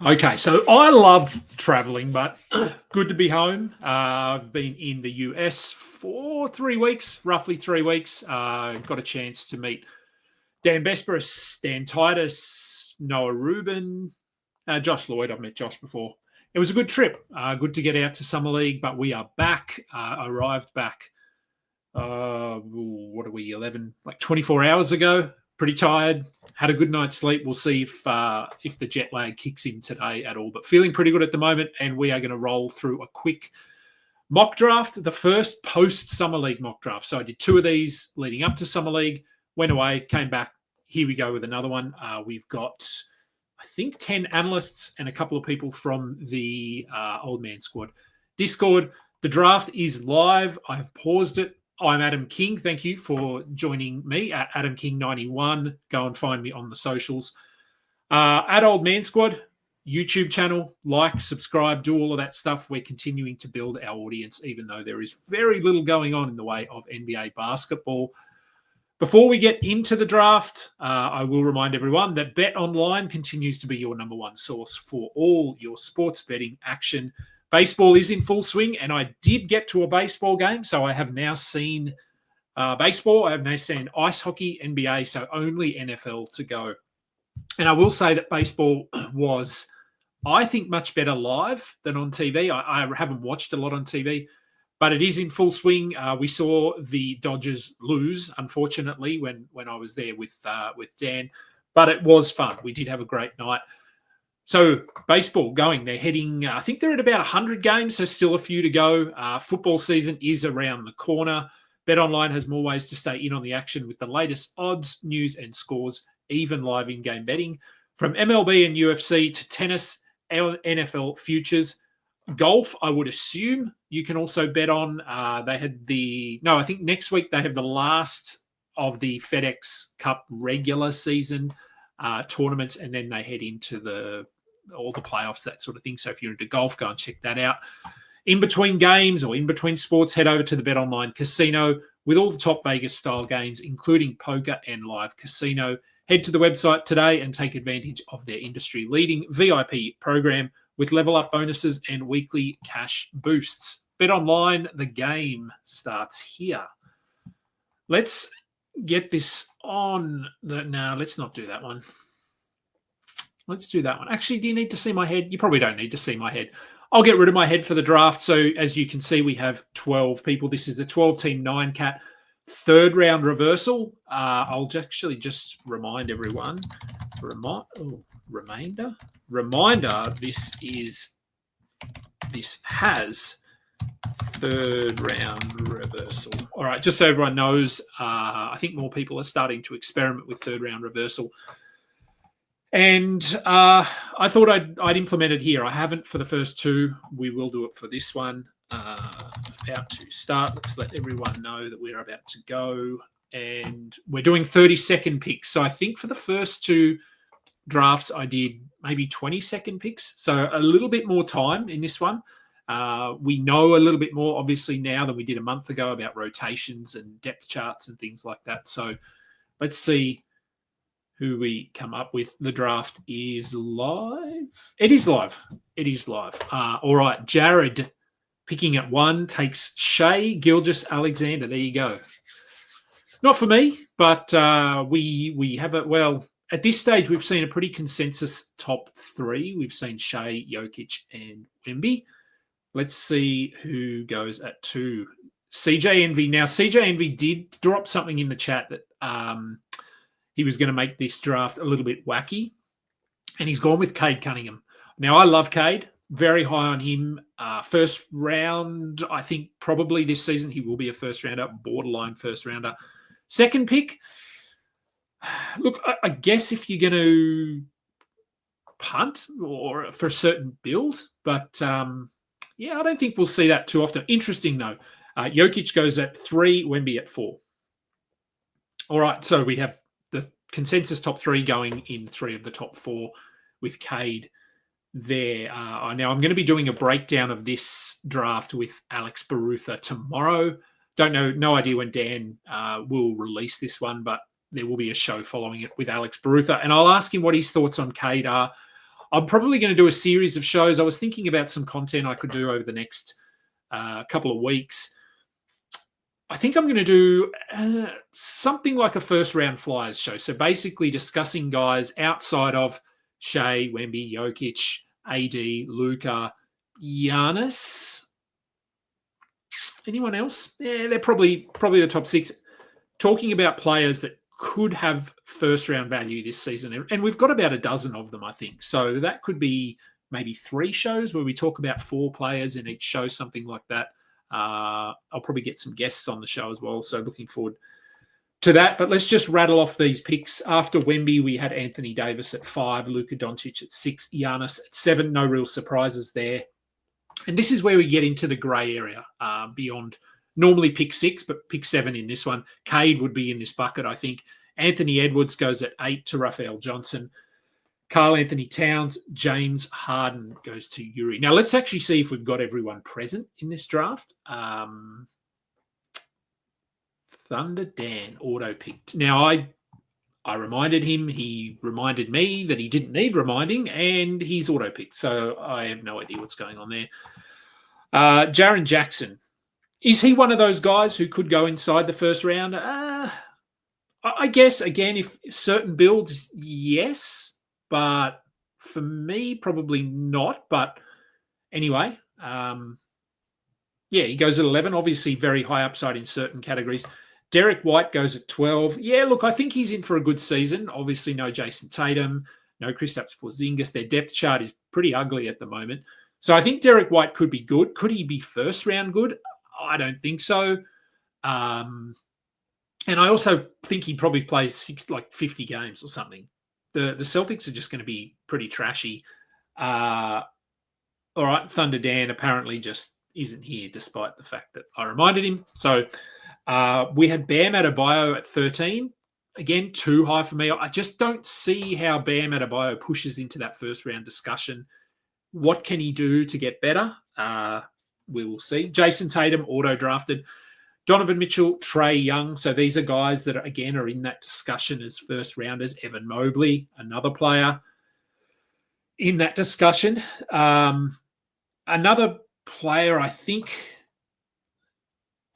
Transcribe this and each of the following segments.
Okay, so I love traveling, but good to be home. I've been in the US for 3 weeks, roughly 3 weeks. Got a chance to meet Dan Besperis, Dan Titus, Noah Rubin, Josh Lloyd. I've met Josh before. It was a good trip. Good to get out to Summer League, but we are back. Arrived back, what are we, 24 hours ago. Pretty tired. Had a good night's sleep. We'll see if the jet lag kicks in today at all. But feeling pretty good at the moment, and we are going to roll through a quick mock draft, the first post-Summer League mock draft. So I did 2 of these leading up to Summer League, went away, came back. Here we go with another one. We've got, I think, 10 analysts and a couple of people from the Old Man Squad Discord. The draft is live. I have paused it. I'm Adam King. Thank you for joining me at Adam King 91. Go and find me on the socials. At Old Man Squad, YouTube channel, like, subscribe, do all of that stuff. We're continuing to build our audience, even though there is very little going on in the way of NBA basketball. Before we get into the draft, I will remind everyone that Bet Online continues to be your number one source for all your sports betting action. Baseball is in full swing, and I did get to a baseball game, so I have now seen baseball. I have now seen ice hockey, NBA, so only NFL to go. And I will say that baseball was, I think, much better live than on TV. I haven't watched a lot on TV, but it is in full swing. We saw the Dodgers lose, unfortunately, when I was there with Dan, but it was fun. We did have a great night. So baseball going, they're heading, I think they're at about 100 games, so still a few to go. Football season is around the corner. BetOnline has more ways to stay in on the action with the latest odds, news, and scores, even live in-game betting. From MLB and UFC to tennis, NFL futures, golf, I would assume you can also bet on. I think next week they have the last of the FedEx Cup regular season tournaments, and then they head into all the playoffs, that sort of thing. So if you're into golf, go and check that out. In between games or in between sports, head over to the BetOnline Casino with all the top Vegas-style games, including poker and live casino. Head to the website today and take advantage of their industry-leading VIP program with level-up bonuses and weekly cash boosts. BetOnline, the game starts here. Let's get this on. No, let's not do that one. Let's do that one. Actually, do you need to see my head? You probably don't need to see my head. I'll get rid of my head for the draft. So as you can see, we have 12 people. This is the 12-team 9-cat third round reversal. I'll actually just remind everyone. Reminder. This has third round reversal. All right, just so everyone knows, I think more people are starting to experiment with third round reversal. And I thought I'd implement it here. I haven't for the first 2. We will do it for this one. About to start. Let's let everyone know that we're about to go. And we're doing 30-second picks. So I think for the first 2 drafts, I did maybe 20-second picks. So a little bit more time in this one. We know a little bit more, obviously, now than we did a month ago about rotations and depth charts and things like that. So let's see who we come up with. The draft is live. It is live. All right, Jared picking at 1 takes Shai Gilgeous-Alexander. There you go. Not for me, but we have it. Well, at this stage, we've seen a pretty consensus top 3. We've seen Shai, Jokic, and Wemby. Let's see who goes at 2. CJ Envy. Now, CJ Envy did drop something in the chat that he was going to make this draft a little bit wacky, and he's gone with Cade Cunningham. Now, I love Cade. Very high on him. First round, I think probably this season he will be a first rounder, borderline first rounder. Second pick, look, I guess if you're going to punt or for a certain build, but I don't think we'll see that too often. Interesting, though. Jokic goes at 3, Wemby at 4. All right, so we have the consensus top 3 going in 3 of the top 4 with Cade there. Now, I'm going to be doing a breakdown of this draft with Alex Barutha tomorrow. Don't know, no idea when Dan will release this one, but there will be a show following it with Alex Barutha, and I'll ask him what his thoughts on Cade are. I'm probably going to do a series of shows. I was thinking about some content I could do over the next couple of weeks. I think I'm going to do something like a first round Flyers show. So basically discussing guys outside of Shea, Wemby, Jokic, AD, Luka, Giannis. Anyone else? Yeah, they're probably the top 6. Talking about players that could have first round value this season. And we've got about a dozen of them, I think. So that could be maybe 3 shows where we talk about 4 players in each show, something like that. I'll probably get some guests on the show as well. So looking forward to that. But let's just rattle off these picks. After Wemby, we had Anthony Davis at 5, Luka Doncic at 6, Giannis at 7. No real surprises there. And this is where we get into the grey area beyond normally pick 6, but pick 7 in this one. Cade would be in this bucket, I think. Anthony Edwards goes at 8 to Raphael Johnson. Karl Anthony Towns, James Harden goes to Yuri. Now, let's actually see if we've got everyone present in this draft. Thunder Dan auto-picked. Now, I reminded him, he reminded me that he didn't need reminding, and he's auto-picked. So I have no idea what's going on there. Jaren Jackson. Is he one of those guys who could go inside the first round? I guess, again, if certain builds, yes. But for me, probably not. But anyway, he goes at 11. Obviously, very high upside in certain categories. Derek White goes at 12. Yeah, look, I think he's in for a good season. Obviously, no Jason Tatum, no Kristaps Porzingis. Their depth chart is pretty ugly at the moment. So I think Derek White could be good. Could he be first round good? I don't think so. And I also think he probably plays 50 games or something. The Celtics are just going to be pretty trashy. All right, Thunder Dan apparently just isn't here despite the fact that I reminded him. So we had Bam Adebayo at 13. Again, too high for me. I just don't see how Bam Adebayo pushes into that first round discussion. What can he do to get better? We will see. Jason Tatum, auto-drafted. Donovan Mitchell, Trae Young. So these are guys that, again, are in that discussion as first rounders. Evan Mobley, another player in that discussion. Another player I think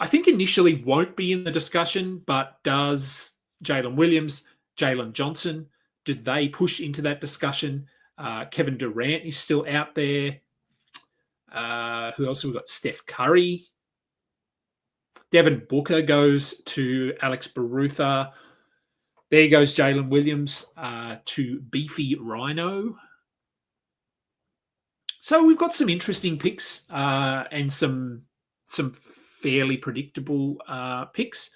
initially won't be in the discussion, but does Jalen Williams, Jalen Johnson, did they push into that discussion? Kevin Durant is still out there. Who else have we got? Steph Curry. Devin Booker goes to Alex Barutha. There goes Jalen Williams to Beefy Rhino. So we've got some interesting picks and some fairly predictable picks.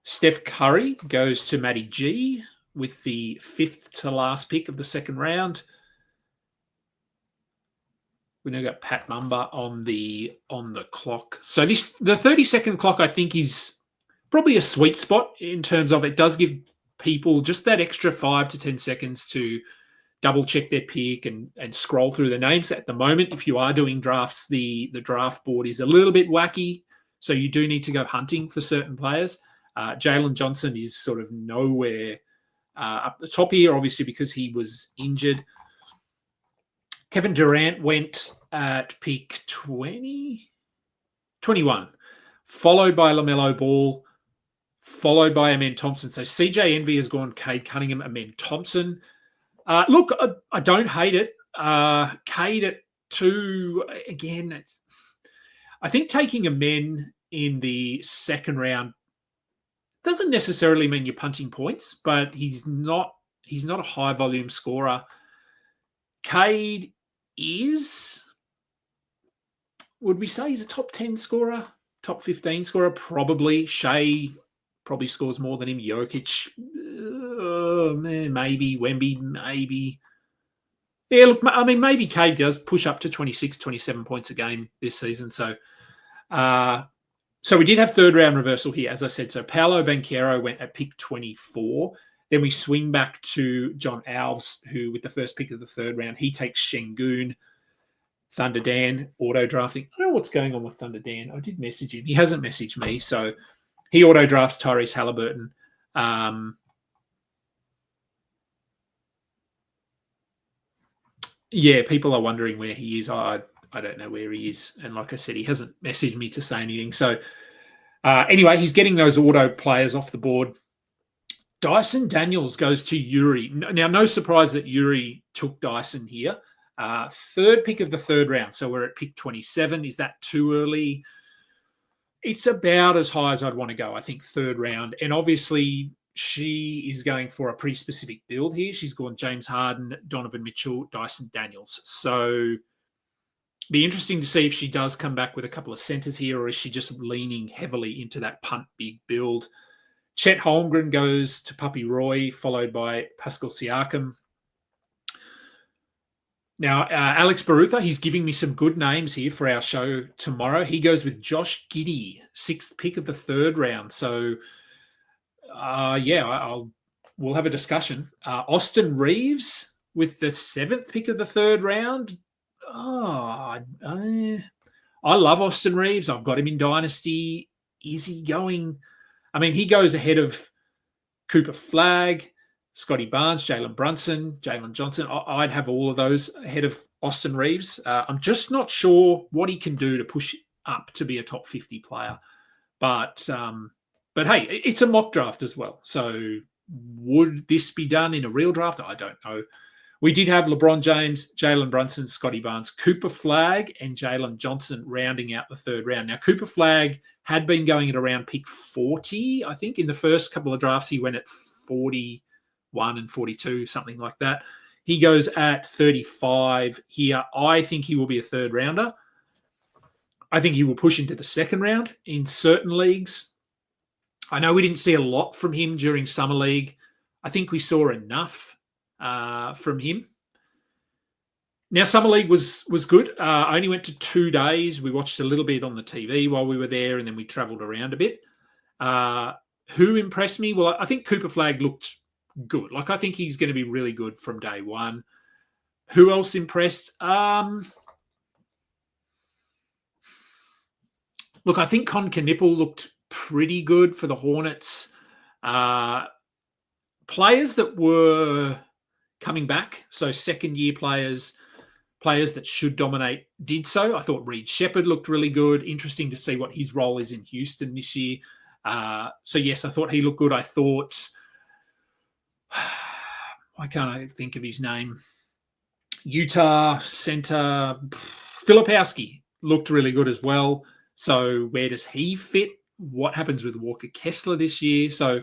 Steph Curry goes to Matty G with the 5th to last pick of the second round. We now got Pat Mumba on the clock. So the 30-second clock, I think, is probably a sweet spot in terms of it does give people just that extra 5 to 10 seconds to double check their pick and scroll through the names. At the moment, if you are doing drafts, the draft board is a little bit wacky, so you do need to go hunting for certain players. Jalen Johnson is sort of nowhere up the top here, obviously because he was injured. Kevin Durant went at pick 21, followed by LaMelo Ball, followed by Amen Thompson. So CJ Envy has gone Cade Cunningham, Amen Thompson. Look, I don't hate it. Cade at 2, again, I think taking Amen in the second round doesn't necessarily mean you're punting points, but he's not a high volume scorer. Cade would we say he's a top 10 scorer, top 15 scorer? Probably. Shea probably scores more than him. Jokic, maybe. Wemby, maybe. Yeah, look, I mean, maybe Cade does push up to 26, 27 points a game this season. So we did have third round reversal here, as I said. So Paolo Banchero went at pick 24. Then we swing back to John Alves, who with the first pick of the third round, he takes Şengün. Thunder Dan, auto-drafting. I don't know what's going on with Thunder Dan. I did message him. He hasn't messaged me. So he auto-drafts Tyrese Halliburton. Yeah, people are wondering where he is. I don't know where he is. And like I said, he hasn't messaged me to say anything. So anyway, he's getting those auto players off the board. Dyson Daniels goes to Yuri. Now, no surprise that Yuri took Dyson here. Third pick of the third round. So we're at pick 27. Is that too early? It's about as high as I'd want to go, I think, third round. And obviously, she is going for a pretty specific build here. She's gone James Harden, Donovan Mitchell, Dyson Daniels. So be interesting to see if she does come back with a couple of centers here, or is she just leaning heavily into that punt big build? Chet Holmgren goes to Puppy Roy, followed by Pascal Siakam. Now, Alex Barutha, he's giving me some good names here for our show tomorrow. He goes with Josh Giddey, sixth pick of the third round. So, we'll have a discussion. Austin Reeves with the seventh pick of the third round. I love Austin Reeves. I've got him in Dynasty. Is he going? I mean, he goes ahead of Cooper Flagg, Scotty Barnes, Jalen Brunson, Jalen Johnson. I'd have all of those ahead of Austin Reeves. I'm just not sure what he can do to push up to be a top 50 player. But hey, it's a mock draft as well. So would this be done in a real draft? I don't know. We did have LeBron James, Jalen Brunson, Scotty Barnes, Cooper Flagg, and Jalen Johnson rounding out the third round. Now, Cooper Flagg had been going at around pick 40, I think. In the first couple of drafts, he went at 41 and 42, something like that. He goes at 35 here. I think he will be a third rounder. I think he will push into the second round in certain leagues. I know we didn't see a lot from him during Summer League. I think we saw enough from him. Now, Summer League was good. I only went to 2 days. We watched a little bit on the TV while we were there, and then we travelled around a bit. Who impressed me? Well, I think Cooper Flagg looked good. Like, I think he's going to be really good from day one. Who else impressed? Look, I think Con Knipple looked pretty good for the Hornets. Players that were coming back, so second-year players that should dominate, did so. I thought Reed Shepherd looked really good. Interesting to see what his role is in Houston this year. So, yes, I thought he looked good. I thought... why can't I think of his name? Utah center Filipowski looked really good as well. So where does he fit? What happens with Walker Kessler this year? So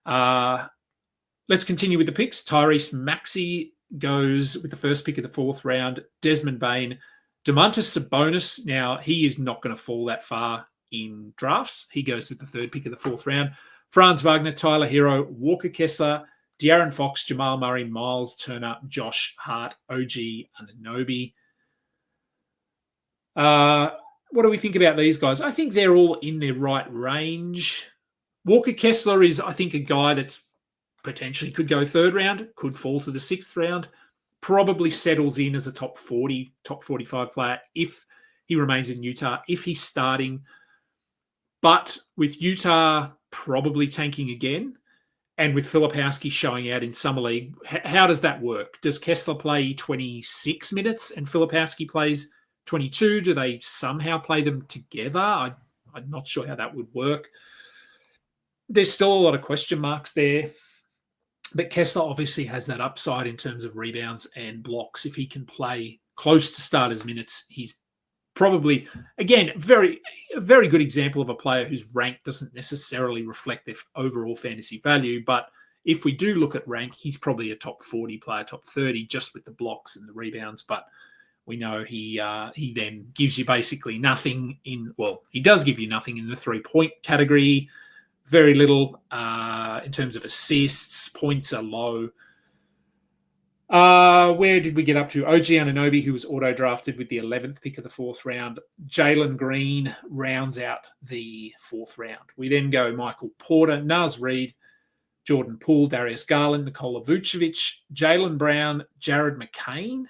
let's continue with the picks. Tyrese Maxey goes with the first pick of the fourth round. Desmond Bane. Domantas Sabonis. Now, he is not going to fall that far in drafts. He goes with the third pick of the fourth round. Franz Wagner, Tyler Hero, Walker Kessler, De'Aaron Fox, Jamal Murray, Miles Turner, Josh Hart, OG Anunoby. What do we think about these guys? I think they're all in their right range. Walker Kessler is, I think, a guy that's potentially could go third round, could fall to the sixth round, probably settles in as a top 40, top 45 player if he remains in Utah, if he's starting. But with Utah probably tanking again, and with Filipowski showing out in Summer League, how does that work? Does Kessler play 26 minutes and Filipowski plays 22? Do they somehow play them together? I'm not sure how that would work. There's still a lot of question marks there. But Kessler obviously has that upside in terms of rebounds and blocks. If he can play close to starters minutes, he's probably, again, a very good example of a player whose rank doesn't necessarily reflect their overall fantasy value. But if we do look at rank, he's probably a top 40 player, top 30, just with the blocks and the rebounds. But we know he then gives you basically nothing he does give you nothing in the 3-point category. Very little in terms of assists. Points are low. Where did we get up to? OG Anunoby, who was auto-drafted with the 11th pick of the fourth round. Jalen Green rounds out the fourth round. We then go Michael Porter, Naz Reid, Jordan Poole, Darius Garland, Nikola Vucevic, Jaylen Brown, Jared McCain,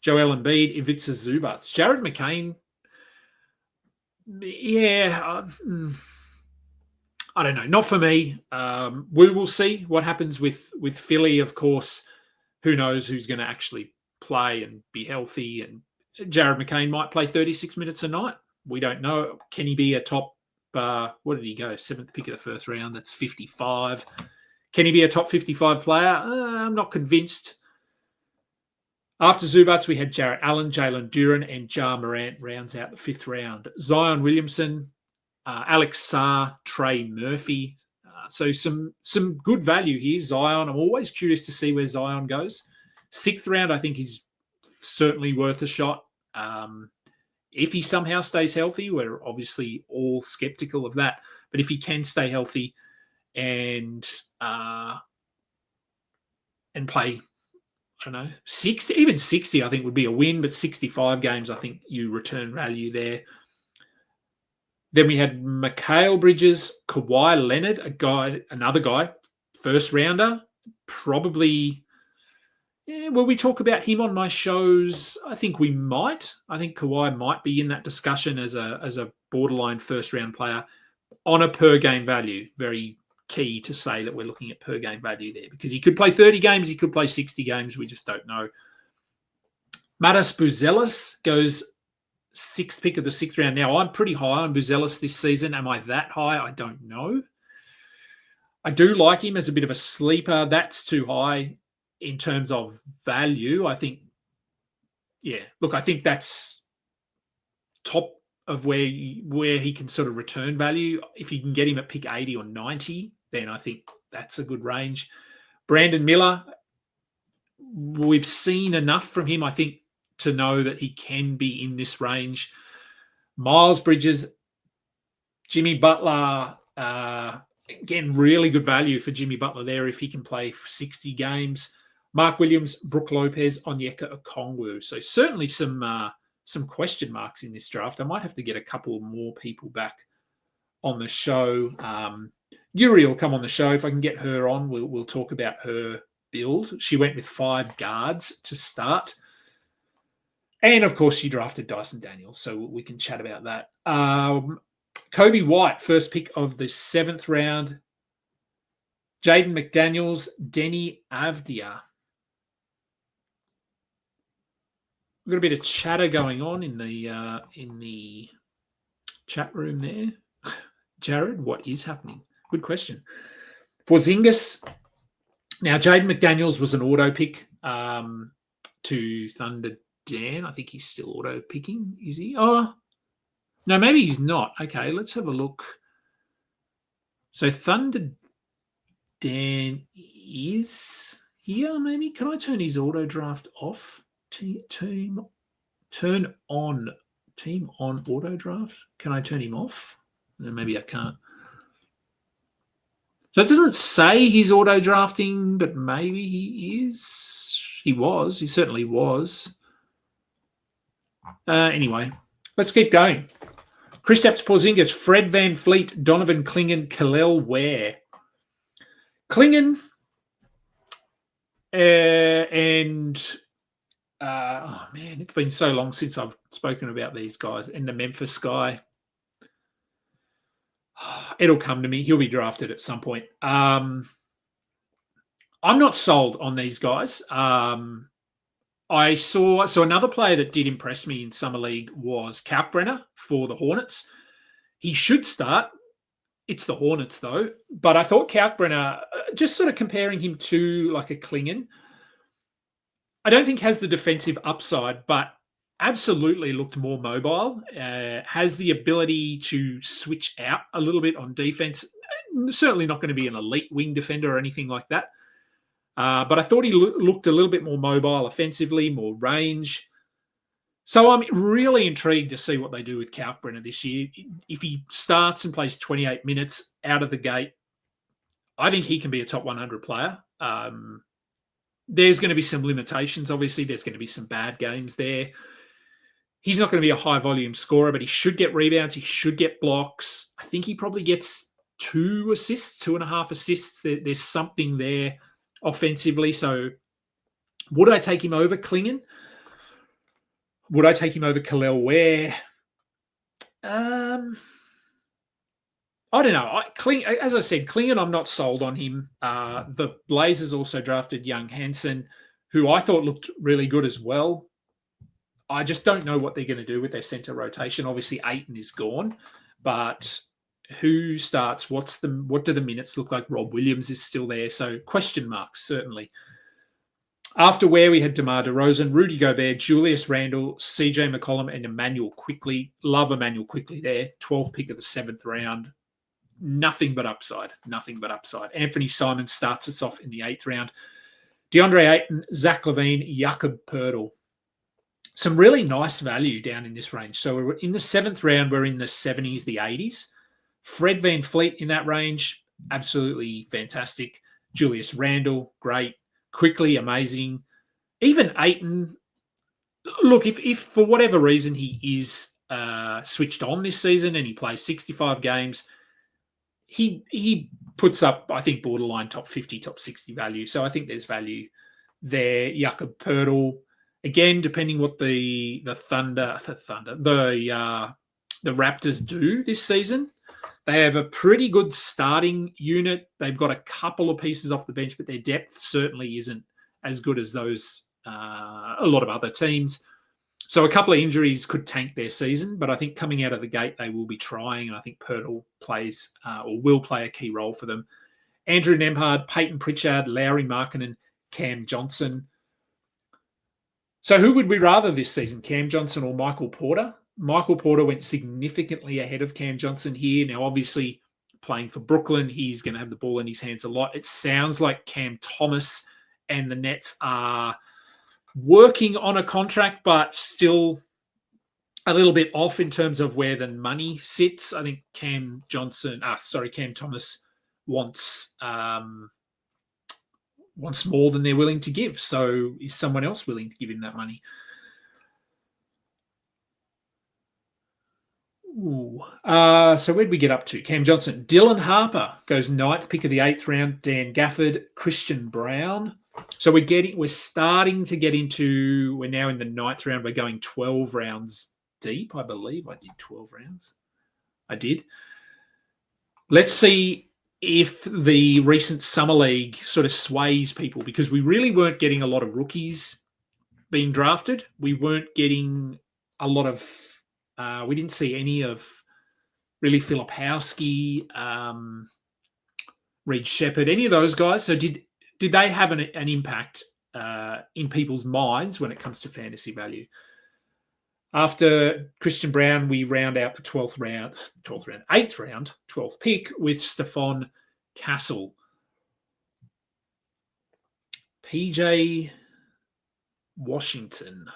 Joel Embiid, Ivica Zubac. Jared McCain, I don't know. Not for me. We will see what happens with Philly. Of course, who knows who's going to actually play and be healthy. And Jared McCain might play 36 minutes a night. We don't know. Can he be a top, what did he go? 7th pick of the first round. That's 55. Can he be a top 55 player? I'm not convinced. After Zubats, we had Jarrett Allen, Jalen Duran, and Ja Morant rounds out the 5th round. Zion Williamson, Alex Sarr, Trey Murphy. So some good value here. Zion, I'm always curious to see where Zion goes. 6th round, I think he's certainly worth a shot. If he somehow stays healthy, we're obviously all skeptical of that. But if he can stay healthy and play, I don't know, 60, even 60, I think would be a win. But 65 games, I think you return value there. Then we had Mikal Bridges, Kawhi Leonard, another guy, 1st rounder, probably. Yeah, will we talk about him on my shows? I think we might. I think Kawhi might be in that discussion as a borderline 1st round player on a per game value. Very key to say that we're looking at per game value there, because he could play 30 games, he could play 60 games. We just don't know. Matas Buzelis goes 6th pick of the 6th round. Now, I'm pretty high on Buzelis this season. Am I that high? I don't know. I do like him as a bit of a sleeper. That's too high in terms of value. I think, I think that's top of where he can sort of return value. If you can get him at pick 80 or 90, then I think that's a good range. Brandon Miller, we've seen enough from him, I think, to know that he can be in this range. Miles Bridges, Jimmy Butler, again, really good value for Jimmy Butler there if he can play 60 games. Mark Williams, Brook Lopez, Onyeka Okongwu. So certainly some question marks in this draft. I might have to get a couple more people back on the show. Yuri will come on the show. If I can get her on, we'll talk about her build. She went with 5 guards to start. And, of course, she drafted Dyson Daniels, so we can chat about that. Kobe White, 1st pick of the 7th round. Jaden McDaniels, Denny Avdia. We've got a bit of chatter going on in the chat room there. Jared, what is happening? Good question. Porzingis. Now, Jaden McDaniels was an auto pick to Thunder Dan. I think he's still auto picking. Is he? Oh, no, maybe he's not. Okay, let's have a look. So Thunder Dan is here, maybe. Can I turn his auto draft off? Turn on auto draft. Can I turn him off? No, maybe I can't. So it doesn't say he's auto drafting, but maybe he is. He was. He certainly was. Anyway, let's keep going. Kristaps Porzingis, Fred VanVleet, Donovan Clingan, Kel'el Ware. Clingan oh man, it's been so long since I've spoken about these guys. And the Memphis guy, it'll come to me. He'll be drafted at some point. I'm not sold on these guys. I saw another player that did impress me in Summer League was Kalkbrenner for the Hornets. He should start. It's the Hornets, though. But I thought Kalkbrenner, just sort of comparing him to like a Clingan, I don't think has the defensive upside, but absolutely looked more mobile, has the ability to switch out a little bit on defense. Certainly not going to be an elite wing defender or anything like that. But I thought he looked a little bit more mobile offensively, more range. So I'm really intrigued to see what they do with Kalkbrenner this year. If he starts and plays 28 minutes out of the gate, I think he can be a top 100 player. There's going to be some limitations. Obviously, there's going to be some bad games there. He's not going to be a high-volume scorer, but he should get rebounds. He should get blocks. I think he probably gets 2.5 assists. There's something there offensively. So would I take him over Clingan? Would I take him over Kel'el Ware? I don't know. As I said, Clingan, I'm not sold on him. The Blazers also drafted Young Hansen, who I thought looked really good as well. I just don't know what they're going to do with their centre rotation. Obviously, Ayton is gone, but who starts? What do the minutes look like? Rob Williams is still there, so question marks certainly. After where we had DeMar DeRozan, Rudy Gobert, Julius Randle, CJ McCollum, and Emmanuel Quickley. Love Emmanuel Quickley there. 12th pick of the 7th round. Nothing but upside. Nothing but upside. Anthony Simons starts us off in the 8th round. DeAndre Ayton, Zach LaVine, Jakob Poeltl. Some really nice value down in this range. So we're in the 7th round. We're in the 70s, the 80s. Fred VanVleet in that range. Absolutely fantastic. Julius Randle, great. Quickly, amazing. Even Ayton, look, if for whatever reason he is switched on this season and he plays 65 games, he puts up, I think, borderline top 50, top 60 value. So I think there's value there. Jakob Poeltl, again, depending what the Raptors do this season. They have a pretty good starting unit. They've got a couple of pieces off the bench, but their depth certainly isn't as good as those a lot of other teams. So a couple of injuries could tank their season, but I think coming out of the gate, they will be trying, and I think Poeltl plays or will play a key role for them. Andrew Nembhard, Peyton Pritchard, Lauri Markkanen, Cam Johnson. So who would we rather this season, Cam Johnson or Michael Porter? Michael Porter went significantly ahead of Cam Johnson here. Now, obviously, playing for Brooklyn, he's going to have the ball in his hands a lot. It sounds like Cam Thomas and the Nets are working on a contract, but still a little bit off in terms of where the money sits. I think Cam Thomas wants more than they're willing to give. So is someone else willing to give him that money? So where'd we get up to? Cam Johnson. Dylan Harper goes 9th pick of the 8th round. Dan Gafford, Christian Brown. So we're starting to get into, we're now in the 9th round. We're going 12 rounds deep, I believe. I did 12 rounds. I did. Let's see if the recent Summer League sort of sways people, because we really weren't getting a lot of rookies being drafted. We weren't getting a lot of we didn't see any of really Filipowski, Reed Shepherd, any of those guys. So did they have an impact in people's minds when it comes to fantasy value? After Christian Brown, we round out the 8th round, 12th pick with Stephon Castle. PJ Washington.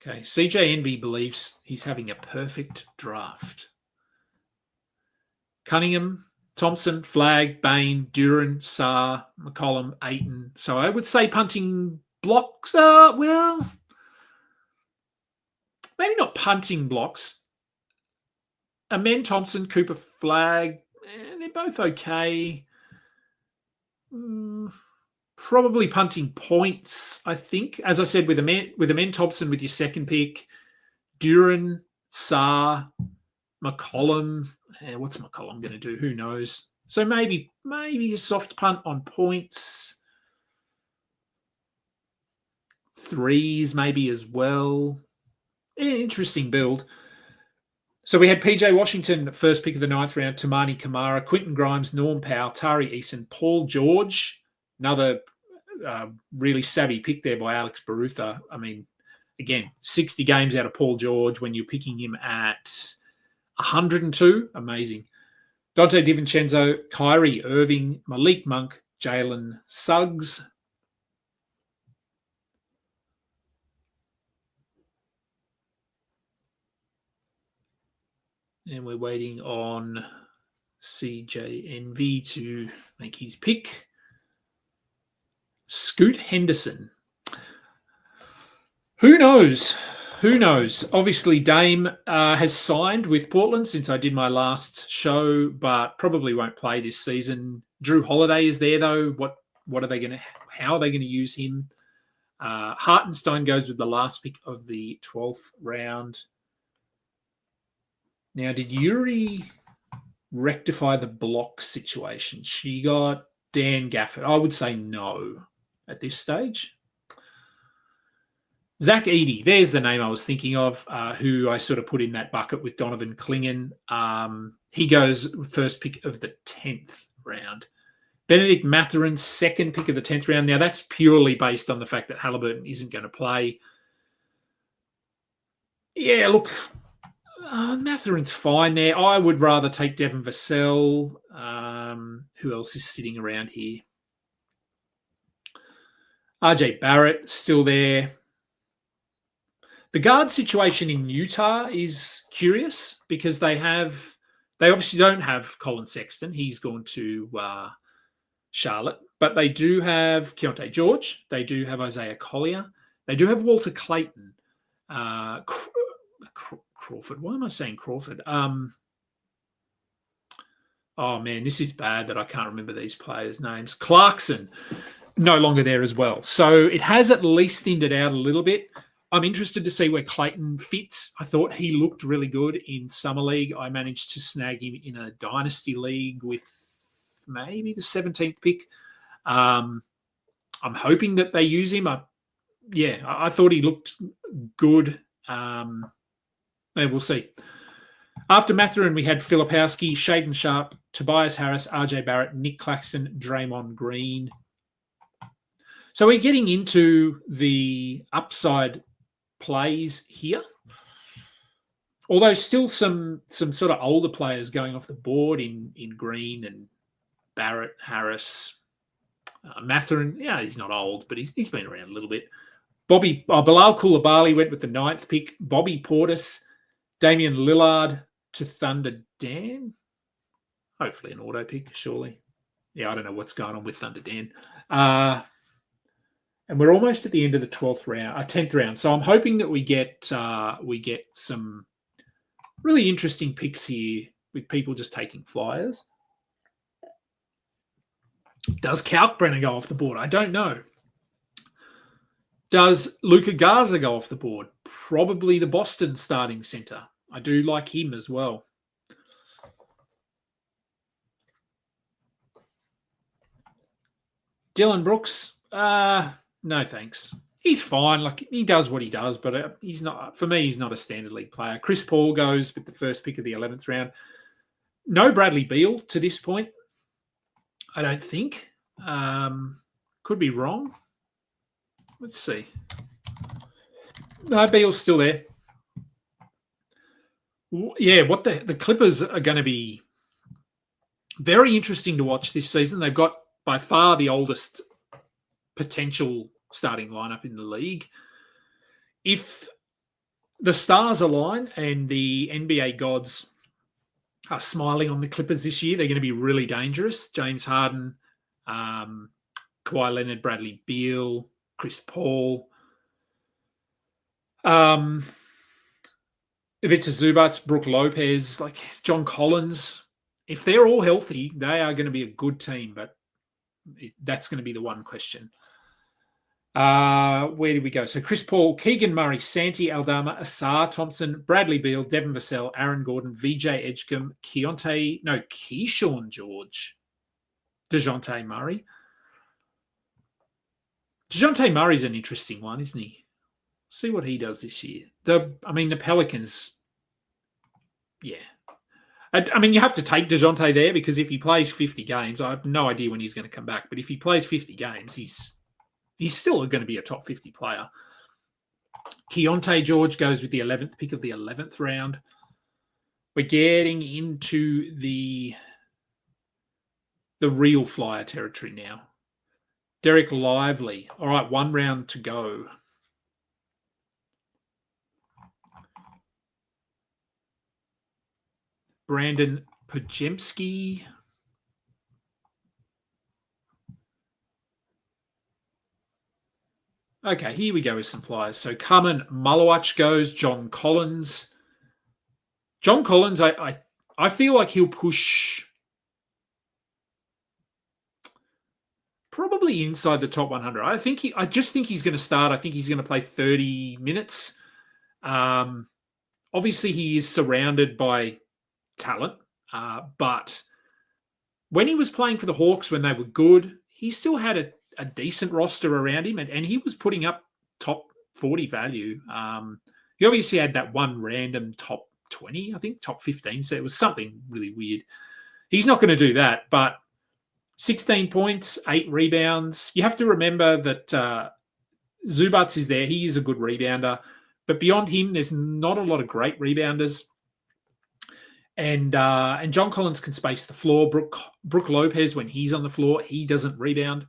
Okay, CJ Envy believes he's having a perfect draft. Cunningham, Thompson, Flagg, Bain, Duran, Sarr, McCollum, Ayton. So I would say punting blocks. Well, maybe not punting blocks. Amen Thompson, Cooper Flagg, they're both okay. Probably punting points, I think. As I said, with Amen Thompson with your 2nd pick, Duran, Sarr, McCollum. What's McCollum going to do? Who knows? So maybe a soft punt on points. 3s maybe as well. Interesting build. So we had PJ Washington, 1st pick of the 9th round, Tamani Kamara, Quentin Grimes, Norm Powell, Tari Eason, Paul George, another really savvy pick there by Alex Barutha. I mean, again, 60 games out of Paul George when you're picking him at 102. Amazing. Dante DiVincenzo, Kyrie Irving, Malik Monk, Jalen Suggs. And we're waiting on CJNV to make his pick. Scoot Henderson. Who knows? Obviously, Dame has signed with Portland since I did my last show, but probably won't play this season. Drew Holiday is there, though. How are they going to use him? Hartenstein goes with the last pick of the 12th round. Now, did Yuri rectify the block situation? She got Dan Gafford. I would say no at this stage. Zach Eady, there's the name I was thinking of, who I sort of put in that bucket with Donovan Clingan. He goes first pick of the 10th round. Benedict Mathurin, second pick of the 10th round. Now, that's purely based on the fact that Halliburton isn't going to play. Yeah, look, Mathurin's fine there. I would rather take Devin Vassell. Who else is sitting around here? RJ Barrett, still there. The guard situation in Utah is curious because they obviously don't have Colin Sexton. He's gone to Charlotte. But they do have Keontae George. They do have Isaiah Collier. They do have Walter Clayton. Crawford. Why am I saying Crawford? Oh, man, this is bad that I can't remember these players' names. Clarkson, no longer there as well. So it has at least thinned it out a little bit. I'm interested to see where Clayton fits. I thought he looked really good in Summer League. I managed to snag him in a Dynasty League with maybe the 17th pick. I'm hoping that they use him. I thought he looked good. We'll see. After Mathurin, we had Filipowski, Shaden Sharp, Tobias Harris, RJ Barrett, Nick Claxton, Draymond Green. So we're getting into the upside plays here. Although still some sort of older players going off the board in Green and Barrett, Harris, Mathurin. Yeah, he's not old, but he's been around a little bit. Bilal Coulibaly went with the 9th pick. Bobby Portis, Damian Lillard to Thunder Dan. Hopefully an auto pick, surely. Yeah, I don't know what's going on with Thunder Dan. And we're almost at the end of the 10th round. So I'm hoping that we get some really interesting picks here with people just taking flyers. Does Kalkbrenner go off the board? I don't know. Does Luka Garza go off the board? Probably the Boston starting center. I do like him as well. Dylan Brooks, no thanks. He's fine. Like, he does what he does, but he's not. For me, he's not a standard league player. Chris Paul goes with the first pick of the 11th round. No Bradley Beal to this point, I don't think. Could be wrong. Let's see. No, Beal's still there. Yeah, what the Clippers are going to be very interesting to watch this season. They've got by far the oldest potential starting lineup in the league. If the stars align and the NBA gods are smiling on the Clippers this year, they're going to be really dangerous. James Harden, Kawhi Leonard, Bradley Beal, Chris Paul. If it's a Zubats, Brook Lopez, like John Collins, if they're all healthy, they are going to be a good team, but that's going to be the one question. Where did we go? So Chris Paul, Keegan Murray, Santi Aldama, Asar Thompson, Bradley Beal, Devin Vassell, Aaron Gordon, VJ Edgecombe, Keyshawn George, DeJounte Murray. DeJounte Murray's an interesting one, isn't he? See what he does this year. The Pelicans, yeah. I mean, you have to take DeJounte there because if he plays 50 games, I have no idea when he's going to come back. But if he plays 50 games, he's still going to be a top 50 player. Keontae George goes with the 11th pick of the 11th round. We're getting into the real flyer territory now. Derek Lively. All right, 1 round to go. Brandon Pojemski. Okay, here we go with some flyers. So Carmen Malowach goes. John Collins. John Collins, I feel like he'll push probably inside the top 100. I just think he's going to start. I think he's going to play 30 minutes. Obviously, he is surrounded by talent. But when he was playing for the Hawks when they were good, he still had a decent roster around him, and he was putting up top 40 value. He obviously had that one random top 20, I think, top 15. So it was something really weird. He's not going to do that, but 16 points, 8 rebounds. You have to remember that Zubats is there. He is a good rebounder. But beyond him, there's not a lot of great rebounders. And John Collins can space the floor. Brook Lopez, when he's on the floor, he doesn't rebound.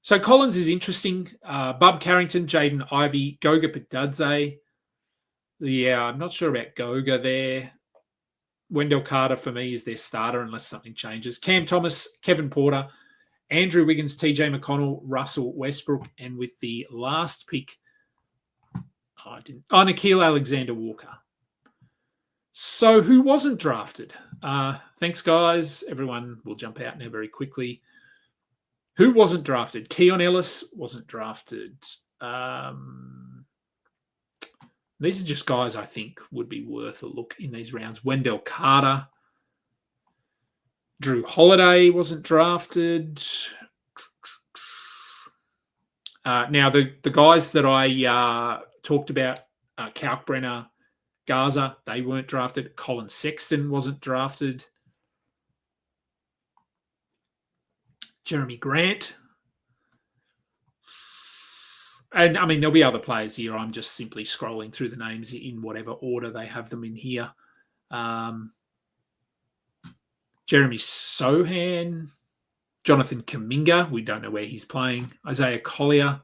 So Collins is interesting. Bub Carrington, Jaden Ivey, Goga Padadze. Yeah, I'm not sure about Goga there. Wendell Carter, for me, is their starter unless something changes. Cam Thomas, Kevin Porter, Andrew Wiggins, TJ McConnell, Russell Westbrook, and with the last pick, Nickeil Alexander-Walker. So who wasn't drafted? Thanks, guys. Everyone will jump out now very quickly. Who wasn't drafted? Keon Ellis wasn't drafted. These are just guys I think would be worth a look in these rounds. Wendell Carter. Drew Holiday wasn't drafted. Now, the guys that I talked about, Kalkbrenner, Garza, they weren't drafted. Colin Sexton wasn't drafted. Jeremy Grant. And, I mean, there'll be other players here. I'm just simply scrolling through the names in whatever order they have them in here. Jeremy Sohan. Jonathan Kuminga. We don't know where he's playing. Isaiah Collier.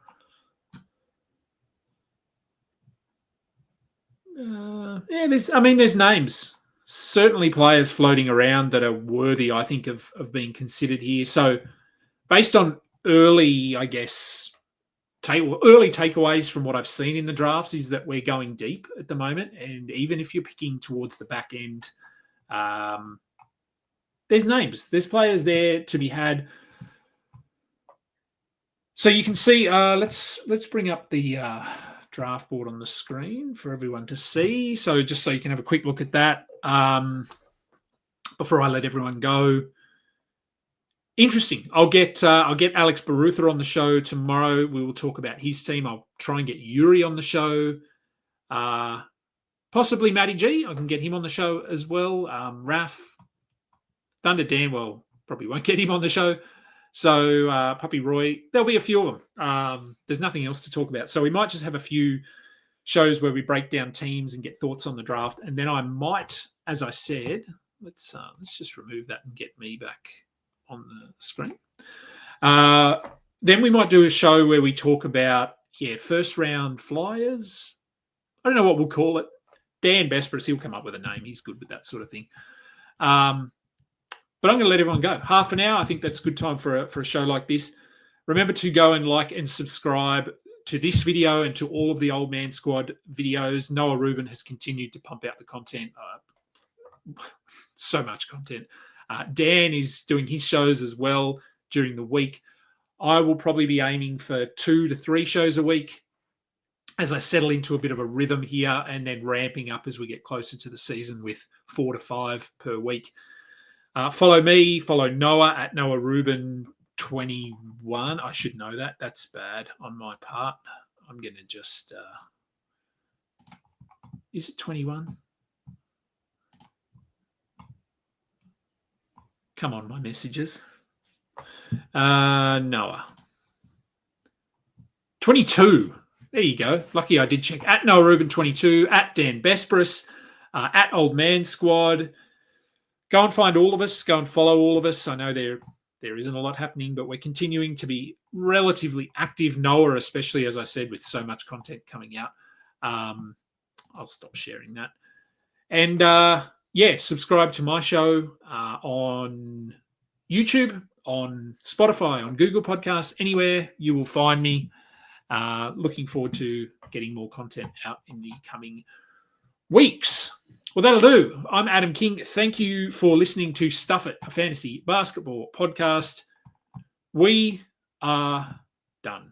There's names. Certainly players floating around that are worthy, I think, of being considered here. So based on early, I guess, early takeaways from what I've seen in the drafts is that we're going deep at the moment. And even if you're picking towards the back end, there's names. There's players there to be had. So you can see, let's bring up the draft board on the screen for everyone to see. So just so you can have a quick look at that before I let everyone go. Interesting. I'll get Alex Barutha on the show tomorrow. We will talk about his team. I'll try and get Yuri on the show. Possibly Matty G. I can get him on the show as well. Raf, Thunder Dan, well, probably won't get him on the show. So Puppy Roy, there'll be a few of them. There's nothing else to talk about. So we might just have a few shows where we break down teams and get thoughts on the draft. And then I might, as I said, let's just remove that and get me back on the screen. Then we might do a show where we talk about, first round flyers. I don't know what we'll call it. Dan Besperis, he'll come up with a name. He's good with that sort of thing. But I'm going to let everyone go. Half an hour, I think that's a good time for a show like this. Remember to go and like and subscribe to this video and to all of the Old Man Squad videos. Noah Rubin has continued to pump out the content. So much content. Dan is doing his shows as well during the week. I will probably be aiming for 2 to 3 shows a week as I settle into a bit of a rhythm here, and then ramping up as we get closer to the season with 4 to 5 per week. Follow me, follow Noah at Noah Rubin 21. I should know that. That's bad on my part. I'm going to just... is it 21? Come on, my messages. Noah. 22. There you go. Lucky I did check. At Noah Rubin 22, at Dan Besperis, at Old Man Squad. Go and find all of us. Go and follow all of us. I know there isn't a lot happening, but we're continuing to be relatively active. Noah, especially, as I said, with so much content coming out. I'll stop sharing that. And subscribe to my show on YouTube, on Spotify, on Google Podcasts, anywhere you will find me. Looking forward to getting more content out in the coming weeks. Well, that'll do. I'm Adam King. Thank you for listening to Stuff It, a fantasy basketball podcast. We are done.